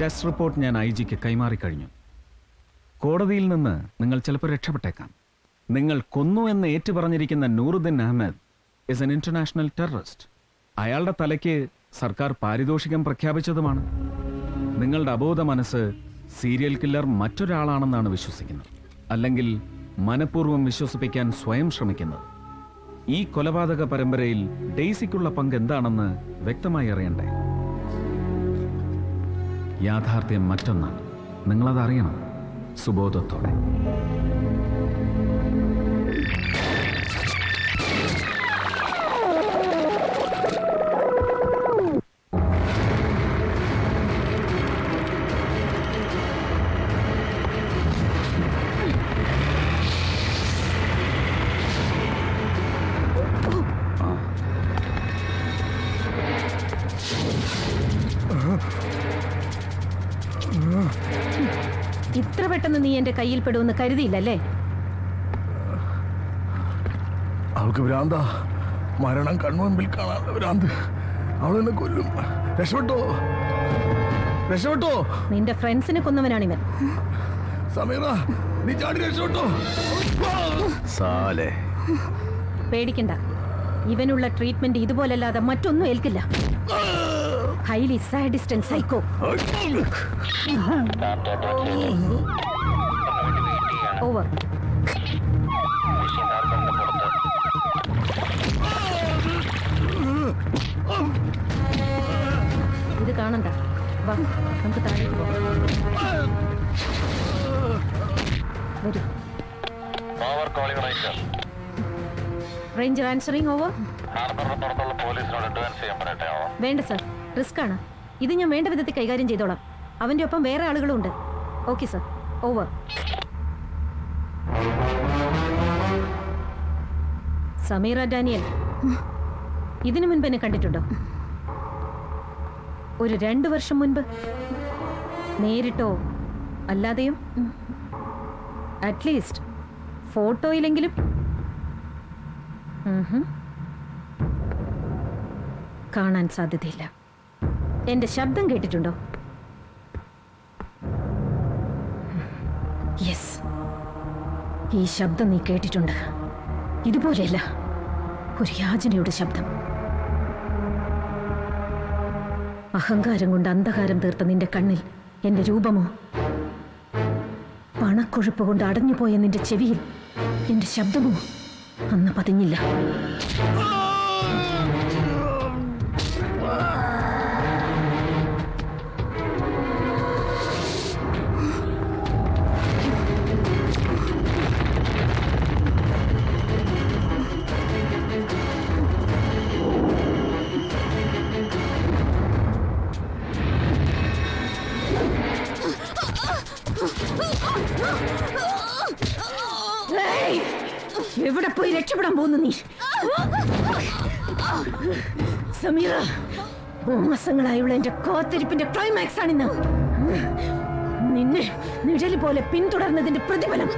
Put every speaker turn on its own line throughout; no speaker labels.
Test report ഞാൻ IG-ക്ക് കൈമാറിക്കഴിഞ്ഞു. കോടതിയിൽ നിന്ന് നിങ്ങൾ ചിലപ്പോൾ രക്ഷപ്പെട്ടേക്കാം. നിങ്ങൾ കൊന്നു എന്ന് ഏറ്റുപറഞ്ഞിരിക്കുന്ന Nooruddin Ahmed is an international terrorist. അയാളുടെ തലയ്ക്ക് സർക്കാർ പാരിതോഷികം പ്രഖ്യാപിച്ചതുമാണ്. നിങ്ങളുടെ അബോധ മനസ്സ് സീരിയൽ കില്ലർ മറ്റൊരാളാണെന്നാണ് വിശ്വസിക്കുന്നത്, അല്ലെങ്കിൽ മനഃപൂർവ്വം വിശ്വസിപ്പിക്കാൻ സ്വയം ശ്രമിക്കുന്നത്. ഈ കൊലപാതക പരമ്പരയിൽ ഡെയ്സിക്കുള്ള പങ്ക് എന്താണെന്ന് വ്യക്തമായി അറിയണ്ടേ? യാഥാർത്ഥ്യം മറ്റൊന്നാണ്. നിങ്ങളതറിയണം സുബോധത്തോടെ.
ഇത്ര പെട്ടെന്ന് നീ എന്റെ കയ്യിൽ പെടുമെന്ന് കരുതിയില്ലല്ലേ?
അവൾക്ക് ഭ്രാന്ത, മരണം കൺമുമ്പിൽ കാണാതെ ഭ്രാന്ത്. അവളെന്നെ കൊല്ലും. രക്ഷപ്പെട്ടോ, രക്ഷപ്പെട്ടോ.
നിന്റെ ഫ്രണ്ട്സിനെ കൊന്നവനാണിവൻ.
സമീറ, നീ ചാടി രക്ഷപ്പെട്ടോ.
പേടിക്കണ്ട, ഇവനുള്ള ട്രീറ്റ്മെന്റ് ഇതുപോലല്ലാതെ മറ്റൊന്നും ഏൽക്കില്ല. Highly sadist and psycho. Over. ഇത് കാണണ്ട, വാ നമുക്ക് താഴേക്ക് പോകാം. വരൂ. Ranger answering. ഓവർ. വേണ്ട സർ, റിസ്ക് ആണ്. ഇത് ഞാൻ വേണ്ട വിധത്തിൽ കൈകാര്യം ചെയ്തോളാം. അവന്റെ ഒപ്പം വേറെ ആളുകളും ഉണ്ട്. Okay sir. Over. Sameera Daniel, ഇതിനു മുൻപ് എന്നെ കണ്ടിട്ടുണ്ടോ? ഒരു 2 വർഷം മുൻപ്, നേരിട്ടോ അല്ലാതെയും, അറ്റ്ലീസ്റ്റ് ഫോട്ടോയിലെങ്കിലും. കാണാൻ സാധ്യതയില്ല. എന്റെ ശബ്ദം കേട്ടിട്ടുണ്ടോ? യെസ്, ഈ ശബ്ദം നീ കേട്ടിട്ടുണ്ട്. ഇതുപോലെയല്ല, ഒരു യാചനയുടെ ശബ്ദം. അഹങ്കാരം കൊണ്ട് അന്ധകാരം തീർത്ത നിന്റെ കണ്ണിൽ എന്റെ രൂപമോ, പണക്കൊഴുപ്പ് കൊണ്ട് അടഞ്ഞുപോയ നിന്റെ ചെവിയിൽ എന്റെ ശബ്ദമോ അന്ന് പതിഞ്ഞില്ല. എവിടെ പോയി രക്ഷപ്പെടാൻ പോകുന്നു നീ? സമീറ, മാസങ്ങളായുള്ള എന്റെ കാത്തിരിപ്പിന്റെ ക്ലൈമാക്സ് ആണിന്ന്. നിന്നെ നിഴല് പോലെ പിന്തുടർന്നതിന്റെ പ്രതിഫലം.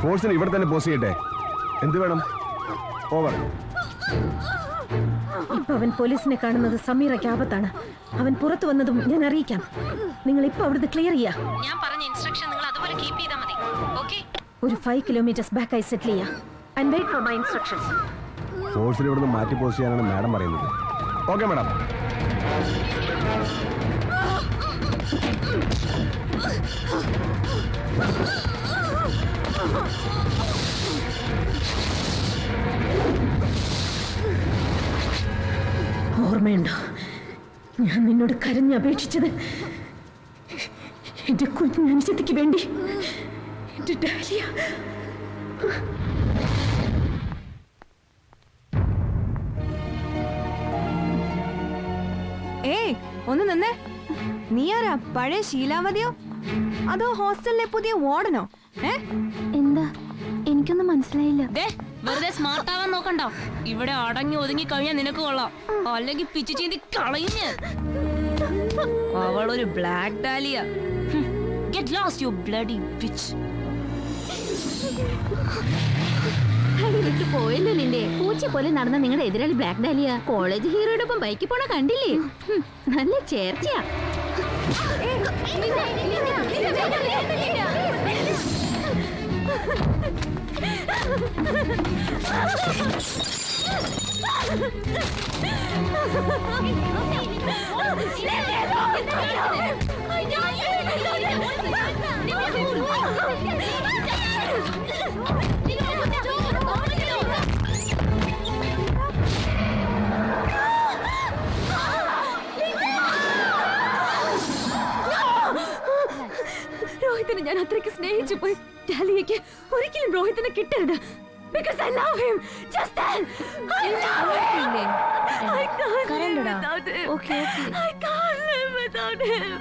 ഫോഴ്സിന് ഇവിടെ തന്നെ പോസ്റ്റ് ചെയ്യട്ടെ. എന്ത് വേണം? ഓവർ.
ഇപ്പൊ അവൻ പോലീസിനെ കാണുന്നത് സമീറയ്ക്ക് ആപത്താണ്. അവൻ പുറത്തു വന്നതും ഞാൻ അറിയിക്കാം. നിങ്ങൾ ഇപ്പൊ അവിടുന്ന് ക്ലിയർ ചെയ്യാ. ഞാൻ പറഞ്ഞ ഇൻസ്ട്രക്ഷൻ നിങ്ങൾ അതുപോലെ കീപ്പ് ചെയ്താൽ മതി. ഓക്കേ? ഒരു 5 kilometers ബാക്ക് ആയി സെറ്റിൽ ചെയ്യാ. And wait for my instructions.
ഫോഴ്സിന് ഇവിടുന്ന് മാറ്റി പോസ്റ്റ് ചെയ്യാനാണ് മാഡം പറയുന്നത്. Okay madam.
ഓർമ്മയുണ്ടോ ഞാൻ നിന്നോട് കരഞ്ഞപേക്ഷിച്ചത്? എന്റെ കുഞ്ഞനുജത്തിക്ക് വേണ്ടി, എന്റെ ഡാലിയ.
ഏയ് ഒന്ന് നിന്നേ. നീ ആരാ? പഴയ ശീലാവതിയോ അതോ ഹോസ്റ്റലിലെ പുതിയ വാർഡനോ?
എന്താ? എനിക്കൊന്നും മനസ്സിലായില്ല.
വെറുതെ സ്മാർട്ട് ആവാൻ നോക്കണ്ടോ. ഇവിടെ അടങ്ങി ഒതുങ്ങി കഴിഞ്ഞാൽ നിനക്ക് കൊള്ളാം, അല്ലെങ്കിൽ പിച്ചു ചീന്തി കളയുന്ന. അവളൊരു black dahlia. Get lost you bloody bitch.
വിട്ടു പോയല്ലോ നിന്റെ പൂച്ച പോലെ നടന്ന നിങ്ങളുടെ എതിരാളി ബ്ലാക്ക് ഡാലിയ കോളേജ് ഹീറോയുടെ ഒപ്പം ബൈക്കിൽ പോണ കണ്ടില്ലേ? നല്ല ചേർച്ചയാ.
രോഹിത്തിനെ ഞാൻ അത്രയ്ക്ക് സ്നേഹിച്ചു പോയി. ഡാലിയയ്ക്ക് ഒരിക്കലും രോഹിത്തിനെ കിട്ടരുത്. Because I love him. Just then. I love him. I can't live without him.
Okay.
I can't live without him.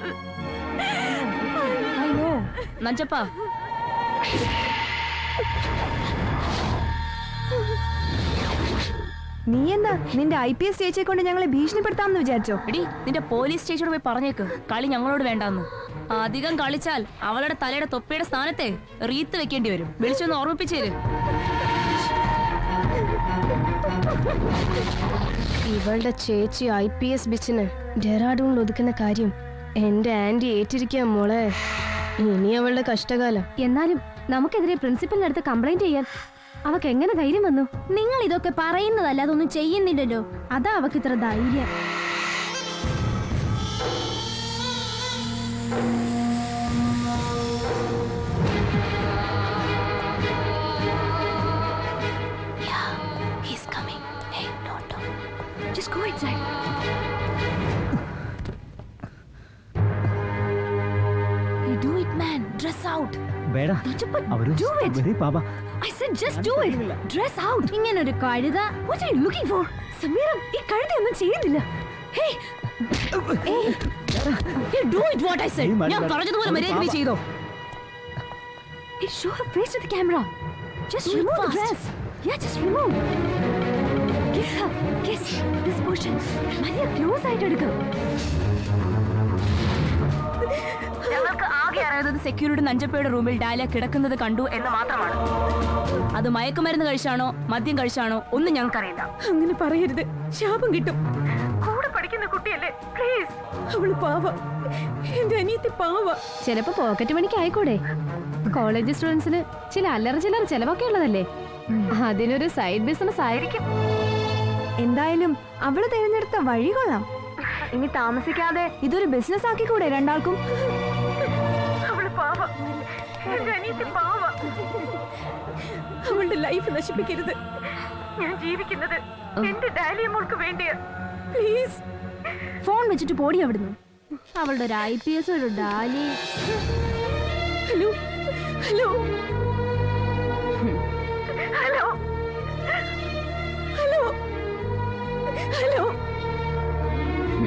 I know. Nanjappa,
നീ എന്താ നിന്റെ IPS ചേച്ചിയെ കൊണ്ട് ഞങ്ങളെ ഭീഷണിപ്പെടുത്താമെന്ന് വിചാരിച്ചോ?
എടി നിന്റെ പോലീസ് സ്റ്റേഷനോട് പോയി പറഞ്ഞേക്ക് കളി ഞങ്ങളോട് വേണ്ടാന്ന്. അധികം കളിച്ചാൽ അവളുടെ തലയുടെ തൊപ്പിയുടെ സ്ഥാനത്തെ റീത്ത് വെക്കേണ്ടി വരും. വിളിച്ചൊന്ന് ഓർമ്മിപ്പിച്ചേര്.
ഇവളുടെ ചേച്ചി IPS ബിച്ചിന് ഡെറാഡൂണിൽ ഒതുക്കുന്ന കാര്യം എന്റെ ആന്റി ഏറ്റിരിക്കാൻ മോളെ. ഇനി അവളുടെ കഷ്ടകാലം.
എന്നാലും നമുക്കെതിരെ പ്രിൻസിപ്പലിന്റെ അടുത്ത് കംപ്ലൈന്റ് ചെയ്യാൻ അവക്ക് എങ്ങനെ ധൈര്യം വന്നു? നിങ്ങൾ ഇതൊക്കെ പറയുന്നതല്ല, അതൊന്നും ചെയ്യുന്നില്ലല്ലോ. അതാ അവക്ക് ഇത്ര ധൈര്യം.
Just go inside.
You do it, man. Dress out.
ಬೇಡ ಅವರು
Do it.
ಬರೀ ಪಾಪ.
I said just do it. Dress out.
ഇങ്ങനൊരു കഴുത.
What are you looking for? Sameera, ഈ കഴുതയൊന്നും ചെയ്യുന്നില്ല. Hey. Hey.
You do it what I said. ഞാൻ പറഞ്ഞതുപോലെ മര്യാദ ചെയ്തോ.
Hey, show her face to the camera. Just remove the dress. Yeah, just remove. Kiss her. Kiss this portion. Maria, close ആയിട്ട് എടുക്കുക.
ഞങ്ങൾക്ക് ആകെ അറിയുന്നത് സെക്യൂരിറ്റി നഞ്ചപ്പയുടെ റൂമിൽ ഡാലിയ കിടക്കുന്നത് കണ്ടു എന്ന് മാത്രമാണ്. അത് മയക്കുമരുന്ന് കഴിച്ചാണോ മദ്യം കഴിച്ചാണോ ഒന്നും ഞങ്ങൾക്കറിയില്ല.
അങ്ങനെ പറയരുത്, ശാപം കിട്ടും. കൂടെ പഠിക്കുന്ന കുട്ടിയല്ലേ, പ്ലീസ്. അവള് പാവ, എന്റെ അനിയത്തി പാവ.
ചിലപ്പോ പോക്കറ്റ് മണിക്ക് ആയിക്കൂടെ? കോളേജ് സ്റ്റുഡൻസിന് ചില അല്ലറ ചില്ലറ ചെലവൊക്കെ ഉള്ളതല്ലേ. അതിനൊരു സൈഡ് ബിസിനസ് ആയിരിക്കും.
എന്തായാലും അവള് തിരഞ്ഞെടുത്ത വഴി കൊള്ളാം. ഇനി താമസിക്കാതെ ഇതൊരു ബിസിനസ് ആക്കിക്കൂടെ രണ്ടാൾക്കും?
അവള് പാവ, എന്റെ അനിയത്തി പാവ. അവളുടെ ലൈഫ് നശിപ്പിക്കരുത്. ഞാൻ ജീവിക്കുന്നത് എന്റെ ഡാലിയ മോൾക്ക് വേണ്ടിയാ. പ്ലീസ്.
ഫോൺ വെച്ചിട്ട് പോടി അവിടുന്ന്. അവളുടെ ഒരു IPS ഒരു ഡാലി.